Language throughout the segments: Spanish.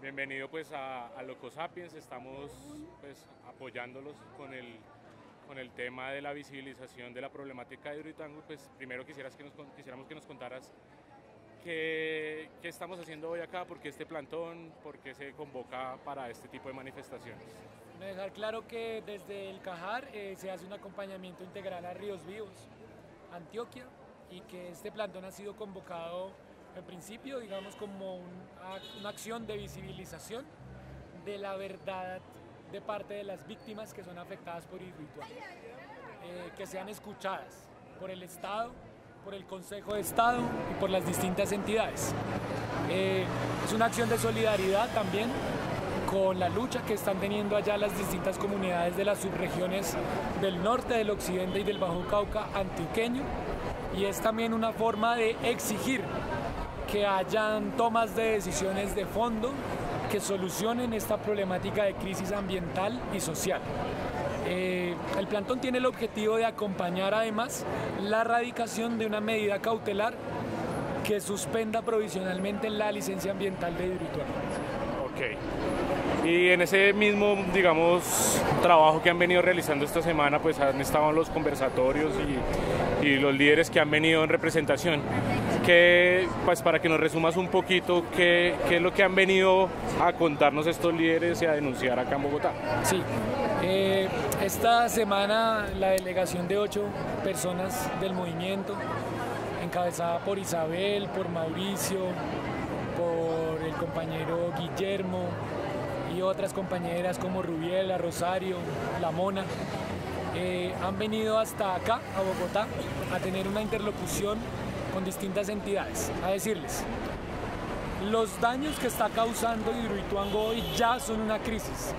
Bienvenido pues a Loco Sapiens, estamos pues apoyándolos con el tema de la visibilización de la problemática de Hidroituango. Pues primero quisiéramos que nos contaras qué estamos haciendo hoy acá, por qué este plantón, por qué se convoca para este tipo de manifestaciones. Dejar claro que desde el Cajar se hace un acompañamiento integral a Ríos Vivos, Antioquia, y que este plantón ha sido convocado en principio, digamos, como una acción de visibilización de la verdad de parte de las víctimas que son afectadas por Hidroituango, que sean escuchadas por el Estado, por el Consejo de Estado y por las distintas entidades. Es una acción de solidaridad también con la lucha que están teniendo allá las distintas comunidades de las subregiones del norte, del occidente y del Bajo Cauca antioqueño, y es también una forma de exigir que hayan tomas de decisiones de fondo que solucionen esta problemática de crisis ambiental y social. El plantón tiene el objetivo de acompañar además la radicación de una medida cautelar que suspenda provisionalmente la licencia ambiental de Hidroituango. Ok. Y en ese mismo, digamos, trabajo que han venido realizando esta semana, pues han estado los conversatorios y los líderes que han venido en representación. Pues para que nos resumas un poquito, ¿qué es lo que han venido a contarnos estos líderes y a denunciar acá en Bogotá? Sí, esta semana la delegación de 8 personas del movimiento, encabezada por Isabel, por Mauricio, por el compañero Guillermo y otras compañeras como Rubiela, Rosario, La Mona, han venido hasta acá, a Bogotá, a tener una interlocución con distintas entidades, a decirles: los daños que está causando Hidroituango hoy ya son una crisis,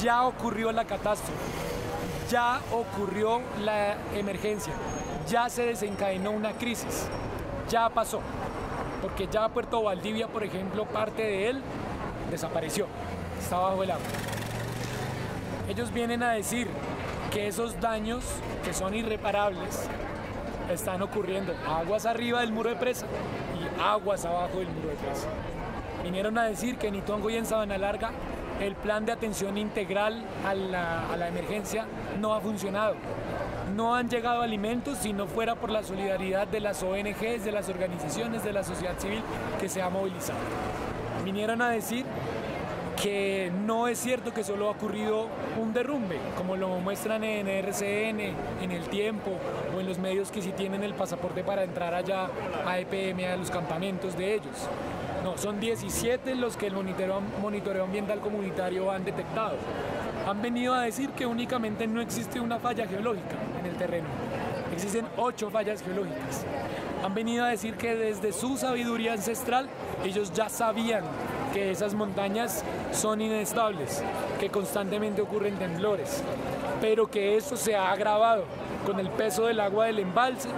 ya ocurrió la catástrofe, ya ocurrió la emergencia, ya se desencadenó una crisis, ya pasó, porque ya Puerto Valdivia, por ejemplo, parte de él desapareció, está bajo el agua. Ellos vienen a decir que esos daños, que son irreparables, están ocurriendo aguas arriba del muro de presa y aguas abajo del muro de presa. Vinieron a decir que en Hidroituango y en Sabana Larga el plan de atención integral a la emergencia no ha funcionado. No han llegado alimentos si no fuera por la solidaridad de las ONGs, de las organizaciones, de la sociedad civil que se ha movilizado. Vinieron a decir que no es cierto que solo ha ocurrido un derrumbe, como lo muestran en RCN, en El Tiempo o en los medios que sí tienen el pasaporte para entrar allá a EPM, a los campamentos de ellos. No, son 17 los que el monitoreo ambiental comunitario han detectado. Han venido a decir que únicamente no existe una falla geológica en el terreno, existen 8 fallas geológicas. Han venido a decir que desde su sabiduría ancestral ellos ya sabían que esas montañas son inestables, que constantemente ocurren temblores, pero que eso se ha agravado con el peso del agua del embalse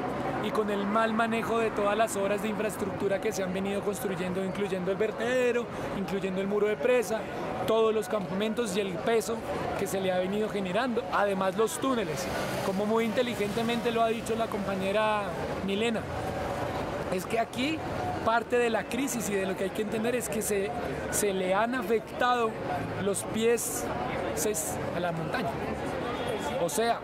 y con el mal manejo de todas las obras de infraestructura que se han venido construyendo, incluyendo el vertedero, incluyendo el muro de presa, todos los campamentos y el peso que se le ha venido generando, además los túneles, como muy inteligentemente lo ha dicho la compañera Milena. Es que aquí parte de la crisis y de lo que hay que entender es que se le han afectado los pies a la montaña. O sea,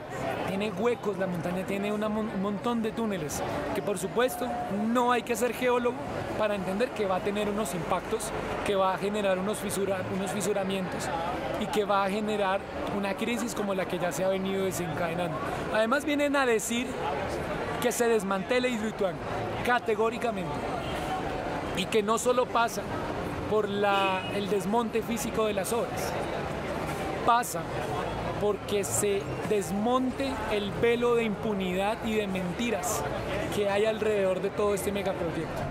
tiene huecos, la montaña tiene un montón de túneles, que por supuesto no hay que ser geólogo para entender que va a tener unos impactos, que va a generar unos fisuramientos y que va a generar una crisis como la que ya se ha venido desencadenando. Además vienen a decir que se desmantele Hidroituango, categóricamente, y que no solo pasa por el desmonte físico de las obras, pasa porque se desmonte el velo de impunidad y de mentiras que hay alrededor de todo este megaproyecto,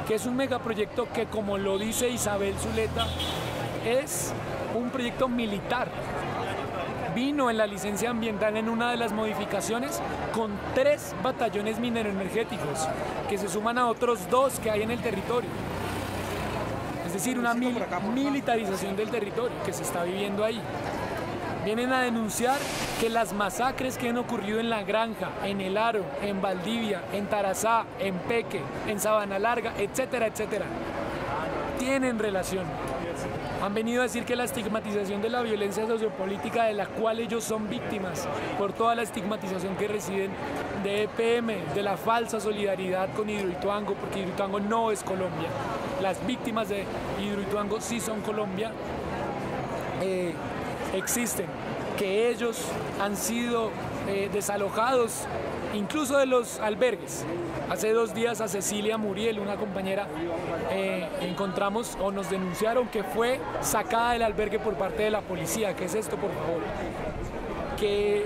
que es un megaproyecto que, como lo dice Isabel Zuleta, es un proyecto militar. Vino en la licencia ambiental en una de las modificaciones con 3 batallones mineroenergéticos que se suman a otros 2 que hay en el territorio. Es decir, una militarización del territorio que se está viviendo ahí. Vienen a denunciar que las masacres que han ocurrido en La Granja, en El Aro, en Valdivia, en Tarazá, en Peque, en Sabana Larga, etcétera, etcétera, tienen relación Han venido a decir que la estigmatización de la violencia sociopolítica de la cual ellos son víctimas, por toda la estigmatización que reciben de EPM, de la falsa solidaridad con Hidroituango, porque Hidroituango no es Colombia. Las víctimas de Hidroituango sí son Colombia, existen, que ellos han sido desalojados incluso de los albergues. Hace 2 días a Cecilia Muriel, una compañera, encontramos o nos denunciaron que fue sacada del albergue por parte de la policía. ¿Qué es esto, por favor? Que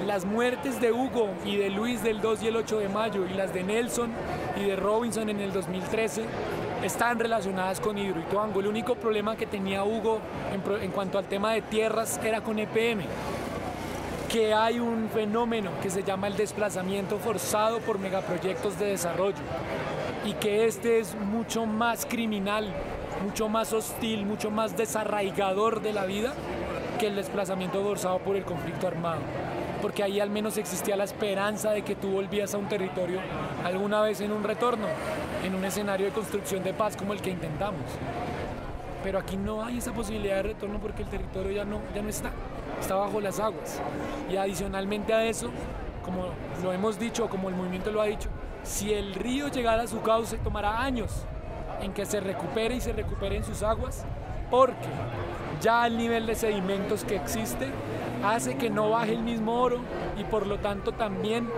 las muertes de Hugo y de Luis del 2 y el 8 de mayo y las de Nelson y de Robinson en el 2013 están relacionadas con Hidroituango. El único problema que tenía Hugo en cuanto al tema de tierras era con EPM, que hay un fenómeno que se llama el desplazamiento forzado por megaproyectos de desarrollo y que este es mucho más criminal, mucho más hostil, mucho más desarraigador de la vida que el desplazamiento forzado por el conflicto armado, porque ahí al menos existía la esperanza de que tú volvías a un territorio alguna vez en un retorno, en un escenario de construcción de paz como el que intentamos. Pero aquí no hay esa posibilidad de retorno porque el territorio ya no está bajo las aguas. Y adicionalmente a eso, como lo hemos dicho, como el movimiento lo ha dicho, si el río llegara a su cauce, tomará años en que se recupere y se recuperen sus aguas, porque ya el nivel de sedimentos que existe hace que no baje el mismo oro y por lo tanto también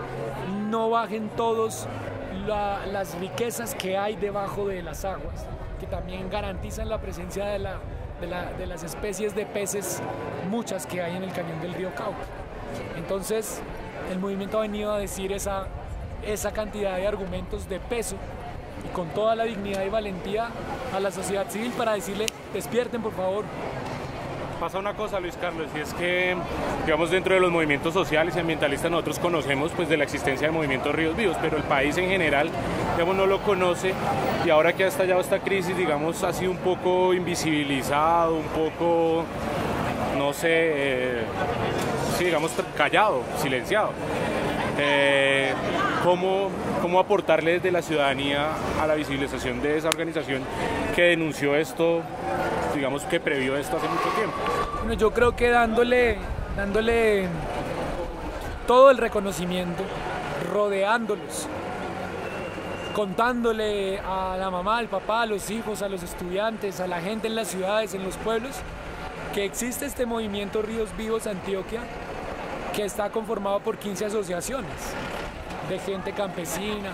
no bajen todas las riquezas que hay debajo de las aguas, que también garantizan la presencia de las especies de peces, muchas que hay en el cañón del río Cauca. Entonces, el movimiento ha venido a decir esa cantidad de argumentos de peso y con toda la dignidad y valentía a la sociedad civil para decirle, despierten por favor. Pasa una cosa, Luis Carlos, y es que, digamos, dentro de los movimientos sociales y ambientalistas nosotros conocemos pues de la existencia del movimiento Ríos Vivos, pero el país en general, digamos, no lo conoce, y ahora que ha estallado esta crisis, digamos, ha sido un poco invisibilizado, un poco, no sé, sí, digamos, callado, silenciado. ¿Cómo aportarle desde la ciudadanía a la visibilización de esa organización que denunció esto, digamos, que previó esto hace mucho tiempo? Bueno, yo creo que dándole todo el reconocimiento, rodeándolos, contándole a la mamá, al papá, a los hijos, a los estudiantes, a la gente en las ciudades, en los pueblos, que existe este movimiento Ríos Vivos Antioquia, que está conformado por 15 asociaciones de gente campesina,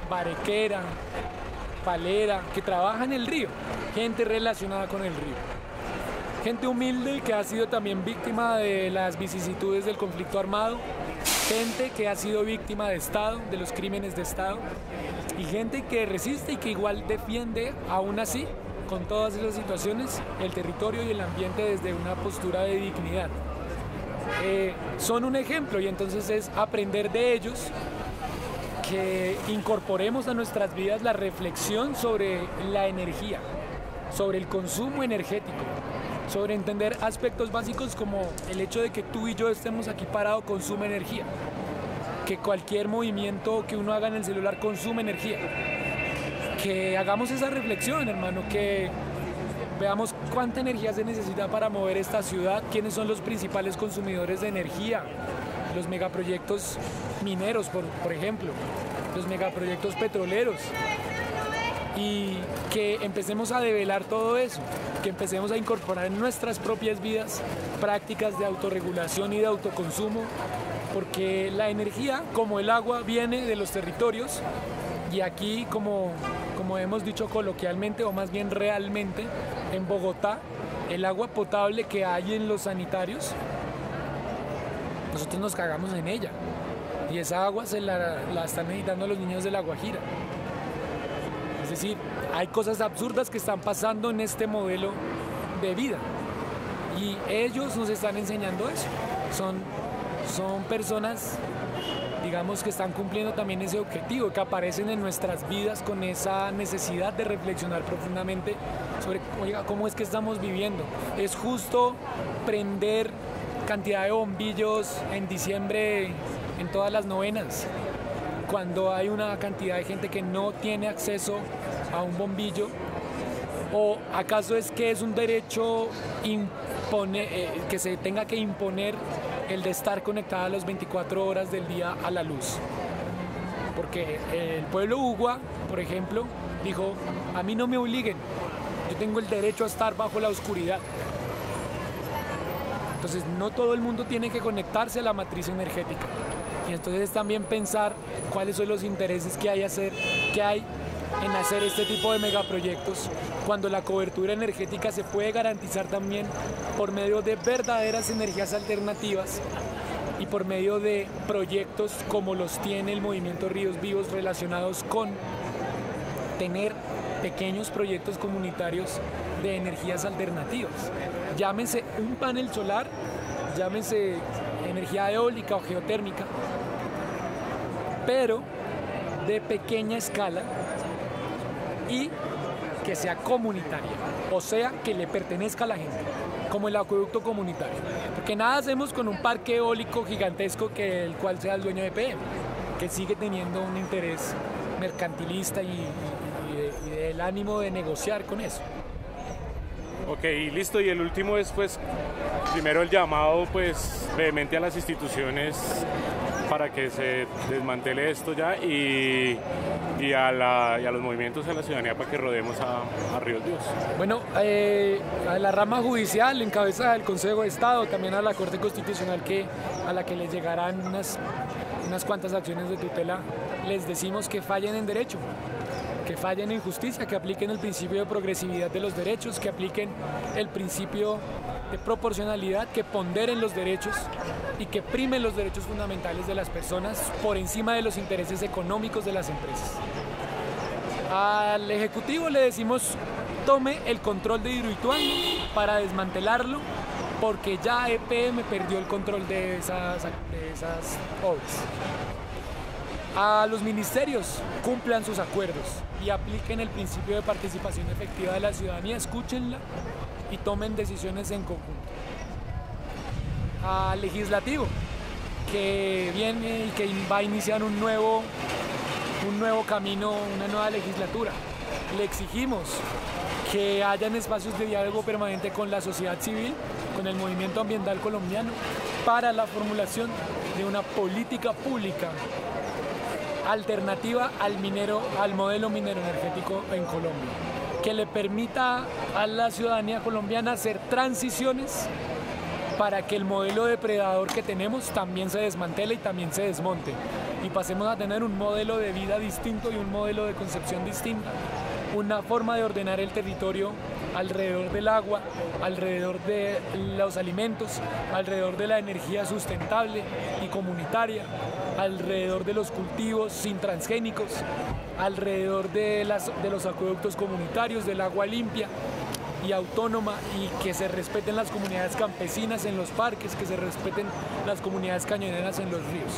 barequera, palera, que trabaja en el río, gente relacionada con el río, gente humilde que ha sido también víctima de las vicisitudes del conflicto armado, gente que ha sido víctima de Estado, de los crímenes de Estado, y gente que resiste y que igual defiende, aún así, con todas esas situaciones, el territorio y el ambiente desde una postura de dignidad. Son un ejemplo y entonces es aprender de ellos, que incorporemos a nuestras vidas la reflexión sobre la energía, sobre el consumo energético, sobre entender aspectos básicos como el hecho de que tú y yo estemos aquí parados consume energía, que cualquier movimiento que uno haga en el celular consume energía, que hagamos esa reflexión, hermano, que veamos cuánta energía se necesita para mover esta ciudad, quiénes son los principales consumidores de energía, los megaproyectos mineros, por ejemplo, los megaproyectos petroleros, y que empecemos a develar todo eso, que empecemos a incorporar en nuestras propias vidas prácticas de autorregulación y de autoconsumo, porque la energía, como el agua, viene de los territorios, y aquí, como hemos dicho coloquialmente, o más bien realmente, en Bogotá, el agua potable que hay en los sanitarios, nosotros nos cagamos en ella, y esa agua se la están necesitando los niños de La Guajira. Es decir, hay cosas absurdas que están pasando en este modelo de vida, y ellos nos están enseñando eso. Son personas, digamos, que están cumpliendo también ese objetivo, que aparecen en nuestras vidas con esa necesidad de reflexionar profundamente sobre, oiga, cómo es que estamos viviendo. Es justo prender cantidad de bombillos en diciembre en todas las novenas, cuando hay una cantidad de gente que no tiene acceso a un bombillo ¿O acaso es que es un derecho que se tenga que imponer el de estar conectada las 24 horas del día a la luz? Porque el pueblo Ugua, por ejemplo, dijo, a mí no me obliguen, yo tengo el derecho a estar bajo la oscuridad. Entonces no todo el mundo tiene que conectarse a la matriz energética. Y entonces también pensar cuáles son los intereses que hay en hacer este tipo de megaproyectos, cuando la cobertura energética se puede garantizar también por medio de verdaderas energías alternativas y por medio de proyectos como los tiene el Movimiento Ríos Vivos, relacionados con tener pequeños proyectos comunitarios de energías alternativas. Llámese un panel solar, llámese energía eólica o geotérmica, pero de pequeña escala y que sea comunitaria, o sea, que le pertenezca a la gente, como el acueducto comunitario. Porque nada hacemos con un parque eólico gigantesco el cual sea el dueño de EPM, que sigue teniendo un interés mercantilista y del ánimo de negociar con eso. Ok, listo. Y el último es, pues, primero el llamado, pues, vehemente a las instituciones para que se desmantele esto ya y a los movimientos de la ciudadanía para que rodemos a Ríos Vivos. Bueno, a la rama judicial, en cabeza del Consejo de Estado, también a la Corte Constitucional, a la que les llegarán unas cuantas acciones de tutela, les decimos que fallen en derecho, que fallen en justicia, que apliquen el principio de progresividad de los derechos, que apliquen el principio de proporcionalidad, que ponderen los derechos y que primen los derechos fundamentales de las personas por encima de los intereses económicos de las empresas. Al Ejecutivo le decimos, tome el control de Hidroituango para desmantelarlo, porque ya EPM perdió el control de esas obras. A los ministerios, cumplan sus acuerdos y apliquen el principio de participación efectiva de la ciudadanía, escúchenla y tomen decisiones en conjunto. Al legislativo, que viene y que va a iniciar un nuevo camino, una nueva legislatura, le exigimos que hayan espacios de diálogo permanente con la sociedad civil, con el movimiento ambiental colombiano, para la formulación de una política pública alternativa al modelo minero energético en Colombia, que le permita a la ciudadanía colombiana hacer transiciones para que el modelo depredador que tenemos también se desmantele y también se desmonte y pasemos a tener un modelo de vida distinto y un modelo de concepción distinta, una forma de ordenar el territorio alrededor del agua, alrededor de los alimentos, alrededor de la energía sustentable y comunitaria, alrededor de los cultivos sin transgénicos, alrededor de los acueductos comunitarios, del agua limpia y autónoma, y que se respeten las comunidades campesinas en los parques, que se respeten las comunidades cañoneras en los ríos.